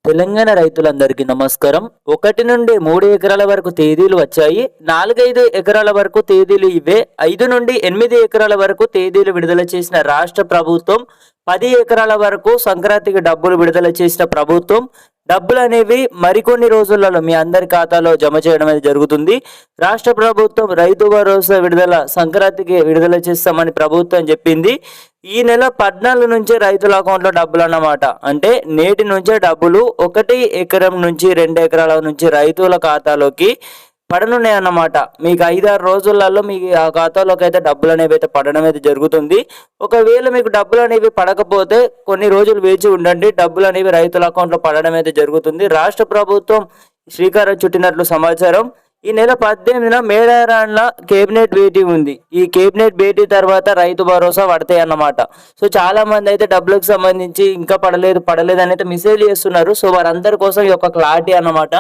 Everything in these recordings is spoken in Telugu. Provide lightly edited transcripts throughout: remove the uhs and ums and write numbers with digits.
తెలంగాణ రైతులందరికీ నమస్కారం. 1 నుండి 3 ఎకరాల వరకు తేదీలు వచ్చాయి. 4-5 ఎకరాల వరకు తేదీలు ఇవే. 5 నుండి 8 ఎకరాల వరకు తేదీలు విడుదల చేసిన రాష్ట్ర ప్రభుత్వం, 10 ఎకరాల వరకు సంక్రాంతికి డబ్బులు విడుదల చేసిన ప్రభుత్వం, డబ్బులు అనేవి మరికొన్ని రోజులలో మీ అందరి ఖాతాలో జమ చేయడం అనేది జరుగుతుంది. రాష్ట్ర ప్రభుత్వం రైతు భరోసా సంక్రాంతికి విడుదల చేస్తామని ప్రభుత్వం చెప్పింది. ఈ నెల 14 నుంచే రైతుల అకౌంట్లో డబ్బులు అన్నమాట. అంటే నేటి నుంచే డబ్బులు 1 ఎకరం నుంచి 2 ఎకరాల నుంచి రైతుల ఖాతాలోకి పడనున్నాయి అన్నమాట. మీకు 5-6 రోజులలో మీ ఆ ఖాతాలోకి అయితే డబ్బులు అనేవి అయితే పడడం అయితే జరుగుతుంది. ఒకవేళ మీకు డబ్బులు అనేవి పడకపోతే కొన్ని రోజులు వేచి ఉండండి, డబ్బులు అనేవి రైతుల అకౌంట్లో పడడం అయితే జరుగుతుంది. రాష్ట్ర ప్రభుత్వం శ్రీకారం చుట్టినట్లు సమాచారం. ఈ నెల 18న మేడారంలో కేబినెట్ భేటీ ఉంది. ఈ కేబినెట్ భేటీ తర్వాత రైతు భరోసా పడతాయి అన్నమాట. సో చాలా మంది అయితే డబ్బులకు సంబంధించి ఇంకా పడలేదు అని అయితే మెసేజ్ చేస్తున్నారు. సో వారందరి కోసం ఈ యొక్క క్లారిటీ అన్నమాట.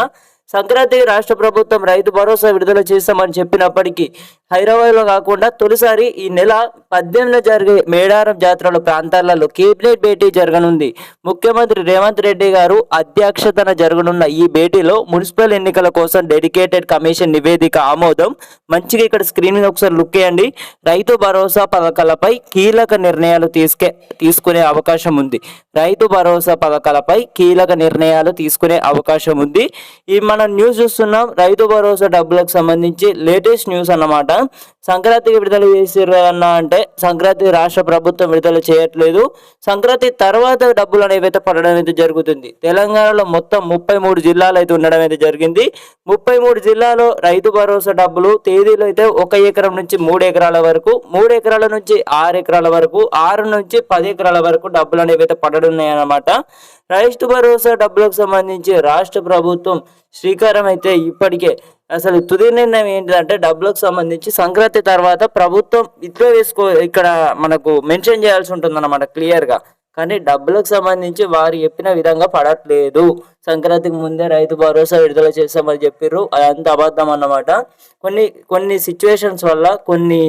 సంక్రాంతికి రాష్ట్ర ప్రభుత్వం రైతు భరోసా విడుదల చేస్తామని చెప్పినప్పటికీ హైదరాబాద్లో కాకుండా తొలిసారి ఈ నెల 18న జరిగే మేడారం జాతరల ప్రాంతాలలో కేబినెట్ భేటీ జరగనుంది. ముఖ్యమంత్రి రేవంత్ రెడ్డి గారు అధ్యక్షతన జరగనున్న ఈ భేటీలో మున్సిపల్ ఎన్నికల కోసం డెడికేటెడ్ కమిషన్ నివేదిక ఆమోదం. మంచిగా ఇక్కడ స్క్రీన్ ఒకసారి లుక్ చేయండి. రైతు భరోసా పథకాలపై కీలక నిర్ణయాలు తీసుకునే అవకాశం ఉంది. రైతు భరోసా పథకాలపై కీలక నిర్ణయాలు తీసుకునే అవకాశం ఉంది. ఈ మనం న్యూస్ చూస్తున్నాం. రైతు భరోసా డబ్బులకు సంబంధించి లేటెస్ట్ న్యూస్ అన్నమాట. సంక్రాంతికి విడుదల చేసిర్రు అన్న అంటే సంక్రాంతి రాష్ట్ర ప్రభుత్వం విడుదల చేయట్లేదు. సంక్రాంతి తర్వాత డబ్బులు అనేవి అయితే పడడం అయితే జరుగుతుంది. తెలంగాణలో మొత్తం 33 జిల్లాలు అయితే ఉండడం అయితే జరిగింది. 33 జిల్లాలో రైతు భరోసా డబ్బులు తేదీలు అయితే 1 ఎకరం నుంచి 3 ఎకరాల వరకు, 3 ఎకరాల నుంచి 6 ఎకరాల వరకు, 6 నుంచి 10 ఎకరాల వరకు డబ్బులు అనేవి అయితే పడనున్నాయి అన్నమాట. రైతు భరోసా డబ్బులకు సంబంధించి రాష్ట్ర ప్రభుత్వం శ్రీకారం అయితే ఇప్పటికే అసలు తుది నిర్ణయం ఏంటిదంటే డబ్బులకు సంబంధించి సంక్రాంతి తర్వాత ప్రభుత్వం ఇట్లా ఇక్కడ మనకు మెన్షన్ చేయాల్సి ఉంటుంది అన్నమాట క్లియర్గా. కానీ డబ్బులకు సంబంధించి వారు చెప్పిన విధంగా పడట్లేదు. సంక్రాంతికి ముందే రైతు భరోసా విడుదల చేస్తామని చెప్పారు, అదంతా అబద్ధం అన్నమాట. కొన్ని సిచ్యువేషన్స్ వల్ల కొన్ని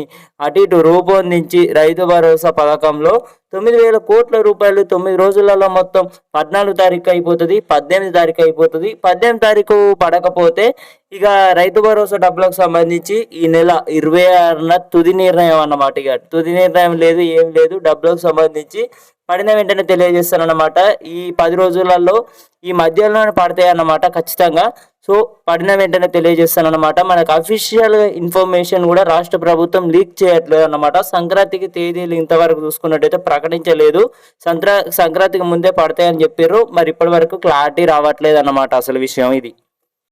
అటు ఇటు రూపొందించి రైతు భరోసా పథకంలో 9,000 కోట్ల రూపాయలు 9 రోజులలో మొత్తం 14 తారీఖు అయిపోతుంది, 18 తారీఖు అయిపోతుంది. 18 తారీఖు పడకపోతే ఇక రైతు భరోసా డబ్బులకు సంబంధించి ఈ నెల 26న తుది నిర్ణయం అన్నమాట. ఇక తుది నిర్ణయం లేదు, ఏం లేదు. డబ్బులకు సంబంధించి పడిన వెంటనే తెలియజేస్తానన్నమాట. ఈ 10 రోజులలో ఈ మధ్యలోనే పడతాయి అన్నమాట ఖచ్చితంగా. సో పడిన వెంటనే తెలియజేస్తానన్నమాట. మనకు అఫీషియల్ ఇన్ఫర్మేషన్ కూడా రాష్ట్ర ప్రభుత్వం లీక్ చేయట్లేదు అన్నమాట. సంక్రాంతికి తేదీలు ఇంతవరకు చూసుకున్నట్టయితే ప్రకటించలేదు. సంక్రాంతికి ముందే పడతాయని చెప్పారు. మరి ఇప్పటి వరకు క్లారిటీ రావట్లేదు అన్నమాట అసలు విషయం ఇది.